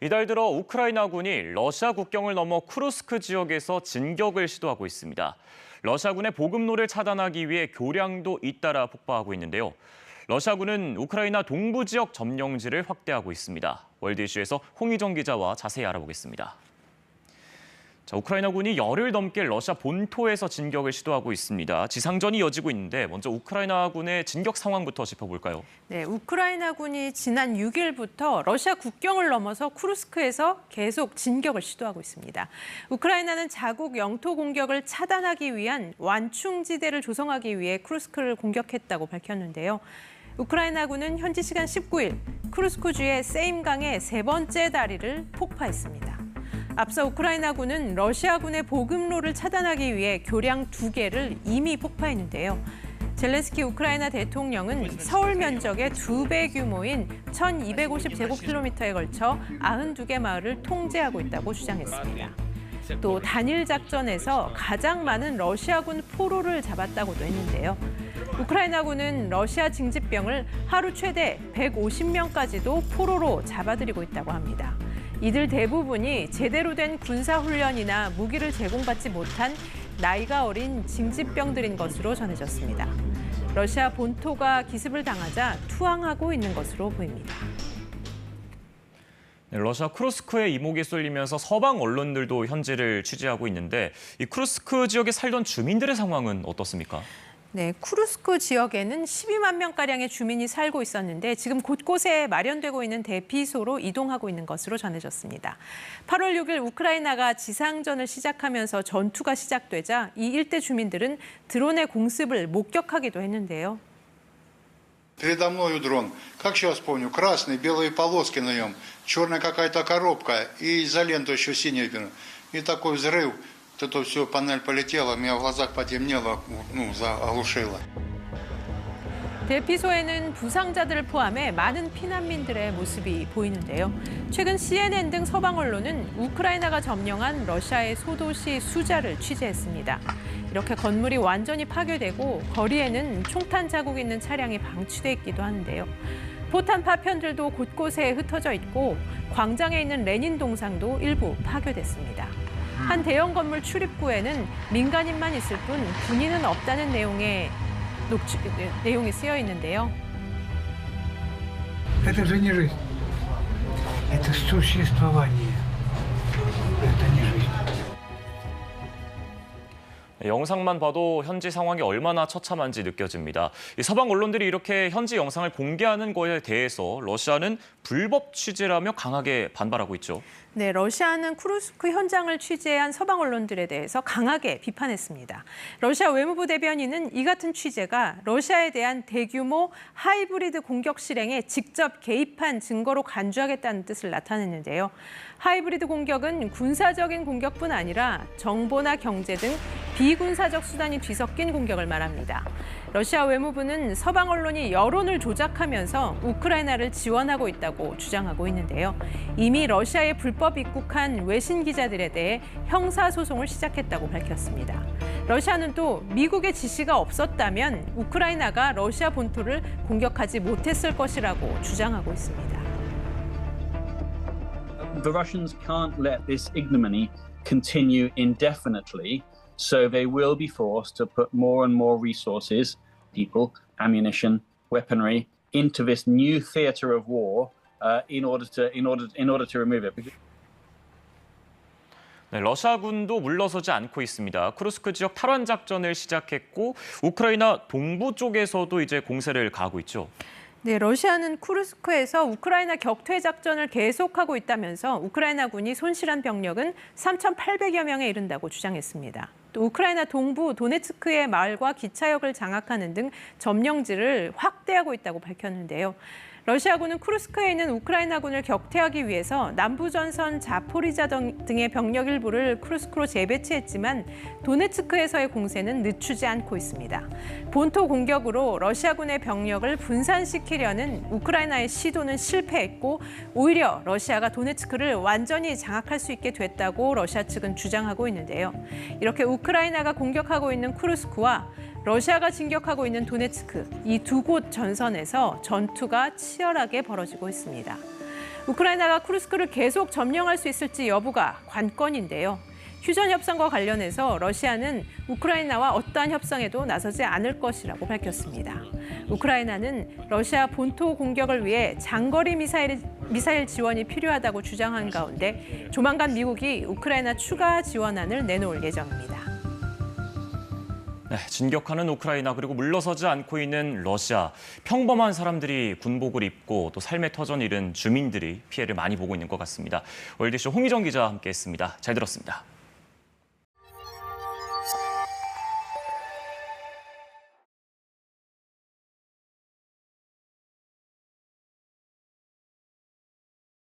이달 들어 우크라이나군이 러시아 국경을 넘어 쿠르스크 지역에서 진격을 시도하고 있습니다. 러시아군의 보급로를 차단하기 위해 교량도 잇따라 폭파하고 있는데요. 러시아군은 우크라이나 동부 지역 점령지를 확대하고 있습니다. 월드 이슈에서 홍희정 기자와 자세히 알아보겠습니다. 우크라이나군이 열흘 넘게 러시아 본토에서 진격을 시도하고 있습니다. 지상전이 이어지고 있는데 먼저 우크라이나군의 진격 상황부터 짚어볼까요? 네, 우크라이나군이 지난 6일부터 러시아 국경을 넘어서 쿠르스크에서 계속 진격을 시도하고 있습니다. 우크라이나는 자국 영토 공격을 차단하기 위한 완충지대를 조성하기 위해 쿠르스크를 공격했다고 밝혔는데요. 우크라이나군은 현지 시간 19일 쿠르스크주의 세임강의 세 번째 다리를 폭파했습니다. 앞서 우크라이나군은 러시아군의 보급로를 차단하기 위해 교량 2개를 이미 폭파했는데요. 젤렌스키 우크라이나 대통령은 서울 면적의 2배 규모인 1,250제곱킬로미터에 걸쳐 92개 마을을 통제하고 있다고 주장했습니다. 또 단일 작전에서 가장 많은 러시아군 포로를 잡았다고도 했는데요. 우크라이나군은 러시아 징집병을 하루 최대 150명까지도 포로로 잡아들이고 있다고 합니다. 이들 대부분이 제대로 된 군사훈련이나 무기를 제공받지 못한 나이가 어린 징집병들인 것으로 전해졌습니다. 러시아 본토가 기습을 당하자 투항하고 있는 것으로 보입니다. 네, 러시아 쿠르스크에 이목이 쏠리면서 서방 언론들도 현지를 취재하고 있는데 이 쿠르스크 지역에 살던 주민들의 상황은 어떻습니까? 네, 쿠르스크 지역에는 12만 명가량의 주민이 살고 있었는데 지금 곳곳에 마련되고 있는 대피소로 이동하고 있는 것으로 전해졌습니다. 8월 6일 우크라이나가 지상전을 시작하면서 전투가 시작되자 이 일대 주민들은 드론의 공습을 목격하기도 했는데요. Передо мною дрон, как сейчас помню, красный, белые полоски на нем, черная какая-то коробка и изолента еще синяя. И такой взрыв. Это все, панель полетела, у меня в глазах потемнело, заглушило. 대피소에는 부상자들을 포함해 많은 피난민들의 모습이 보이는데요. 최근 CNN 등 서방 언론은 우크라이나가 점령한 러시아의 소도시 수자를 취재했습니다. 이렇게 건물이 완전히 파괴되고 거리에는 총탄 자국이 있는 차량이 방치돼 있기도 하는데요. 포탄 파편들도 곳곳에 흩어져 있고 광장에 있는 레닌 동상도 일부 파괴됐습니다. 한 대형 건물 출입구에는 민간인만 있을 뿐 군인은 없다는 내용이 쓰여 있는데요. Это же не жизнь. Это существование. Это не жизнь. 영상만 봐도 현지 상황이 얼마나 처참한지 느껴집니다. 이 서방 언론들이 이렇게 현지 영상을 공개하는 거에 대해서 러시아는 불법 취재라며 강하게 반발하고 있죠. 네, 러시아는 쿠르스크 현장을 취재한 서방 언론들에 대해서 강하게 비판했습니다. 러시아 외무부 대변인은 이 같은 취재가 러시아에 대한 대규모 하이브리드 공격 실행에 직접 개입한 증거로 간주하겠다는 뜻을 나타냈는데요. 하이브리드 공격은 군사적인 공격뿐 아니라 정보나 경제 등 비군사적 수단이 뒤섞인 공격을 말합니다. 러시아 외무부는 서방 언론이 여론을 조작하면서 우크라이나를 지원하고 있다고 주장하고 있는데요. 이미 러시아에 불법 입국한 외신 기자들에 대해 형사소송을 시작했다고 밝혔습니다. 러시아는 또 미국의 지시가 없었다면 우크라이나가 러시아 본토를 공격하지 못했을 것이라고 주장하고 있습니다. The Russians can't let this ignominy continue indefinitely, so they will be forced to put more and more resources, people, ammunition, weaponry into this new theater of war in order to remove it. 네, 러시아군도 물러서지 않고 있습니다. 쿠르스크 지역 탈환 작전을 시작했고 우크라이나 동부 쪽에서도 이제 공세를 가하고 있죠. 네, 러시아는 쿠르스크에서 우크라이나 격퇴 작전을 계속하고 있다면서 우크라이나군이 손실한 병력은 3,800여 명에 이른다고 주장했습니다. 또 우크라이나 동부 도네츠크의 마을과 기차역을 장악하는 등 점령지를 확대하고 있다고 밝혔는데요. 러시아군은 쿠르스크에 있는 우크라이나군을 격퇴하기 위해서 남부전선 자포리자 등의 병력 일부를 쿠르스크로 재배치했지만 도네츠크에서의 공세는 늦추지 않고 있습니다. 본토 공격으로 러시아군의 병력을 분산시키려는 우크라이나의 시도는 실패했고 오히려 러시아가 도네츠크를 완전히 장악할 수 있게 됐다고 러시아 측은 주장하고 있는데요. 이렇게 우크라이나가 공격하고 있는 쿠르스크와 러시아가 진격하고 있는 도네츠크, 이 두 곳 전선에서 전투가 치열하게 벌어지고 있습니다. 우크라이나가 쿠르스크를 계속 점령할 수 있을지 여부가 관건인데요. 휴전 협상과 관련해서 러시아는 우크라이나와 어떠한 협상에도 나서지 않을 것이라고 밝혔습니다. 우크라이나는 러시아 본토 공격을 위해 장거리 미사일 지원이 필요하다고 주장한 가운데 조만간 미국이 우크라이나 추가 지원안을 내놓을 예정입니다. 네, 진격하는 우크라이나 그리고 물러서지 않고 있는 러시아. 평범한 사람들이 군복을 입고 또 삶의 터전 잃은 주민들이 피해를 많이 보고 있는 것 같습니다. 월드쇼 홍희정 기자와 함께했습니다. 잘 들었습니다.